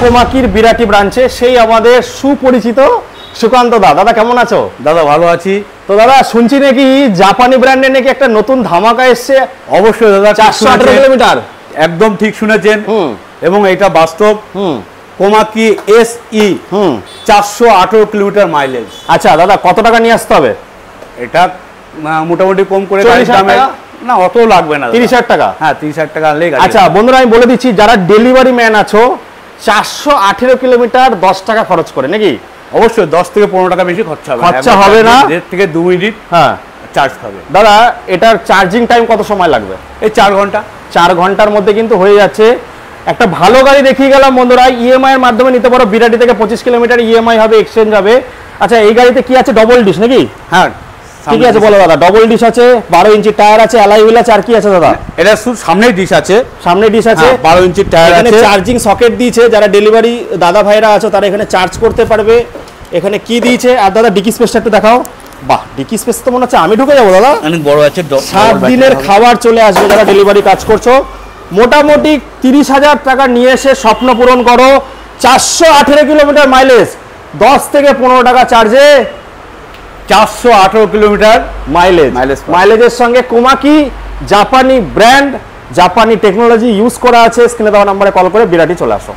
কোমাকির বিরাটি ব্রাঞ্চে সেই আমাদের সুপরিচিত সুকান্ত দা। দাদা কেমন আছো? দাদা ভালো আছি। তো দাদা শুনছি নাকি জাপানি ব্র্যান্ডের নাকি একটা নতুন ধামাকা এসছে। অবশ্যই দাদা, 418 কিলোমিটার। একদম ঠিক শুনেছেন এবং এটা বাস্তব। Komaki SE 418 kilometre mileage. আচ্ছা দাদা, কত টাকা নিয়ে আসতে হবে? এটা মোটামুটি কম করে না, অত লাগবে না, 30,000 টাকা। হ্যাঁ 30,000 টাকা লেগে। আচ্ছা বন্ধুরা, আমি বলে দিচ্ছি, যারা ডেলিভারি ম্যান আছো 418 কিলোমিটার 10 টাকা খরচ করে নাকি? অবশ্যই 10 থেকে 15 টাকা বেশি খরচা হবে না। 1.5 থেকে 2 মিনিট হ্যাঁ চার্জ হবে। দাদা এটার চার্জিং টাইম কত সময় লাগবে? এই 4 ঘন্টা। 4 ঘন্টার মধ্যে কিন্তু হয়ে যাচ্ছে। একটা ভালো গাড়ি দেখিয়ে গেলাম বন্ধুরা, ইএমআই এর মাধ্যমে নিতে পারো। বিরাটি থেকে 25 কিলোমিটার ইএমআই হবে, এক্সচেঞ্জ হবে। আচ্ছা এই গাড়িতে কি আছে? ডবল ডিশ নাকি? হ্যাঁ ঠিক আছে বলো দাদা। ডবল ডিশ আছে, 12 ইঞ্চি টায়ার আছে, অ্যালয় হুইল আছে, আর কি আছে দাদা? এটা শুধু সামনে ডিশ আছে, সামনে ডিশ আছে, 12 ইঞ্চি টায়ার আছে। এখানে চার্জিং সকেট দিয়েছে, যারা ডেলিভারি দাদা ভাইরা আছে তারা এখানে চার্জ করতে পারবে। এখানে কি দিয়েছে? আর দাদা ডিকি স্পেসটা একটু দেখাও। বাহ, ডিকি স্পেস তো মনে হচ্ছে আমি ঢুকে যাবো দাদা। অনেক বড় আছে। 7 দিনের খাবার চলে আসবে যারা ডেলিভারি কাজ করছো। মোটামুটি 30,000 টাকা নিয়ে এসে স্বপ্ন পূরণ করো। 418 কিলোমিটার মাইলেজ, 10 থেকে 15 টাকা চার্জে 418 কিলোমিটার মাইলেজের সঙ্গে কোমাকি জাপানি ব্র্যান্ড, জাপানি টেকনোলজি ইউজ করা আছে। স্ক্রিনে দেওয়া নম্বরে কল করে বিরাটি চলে আসো।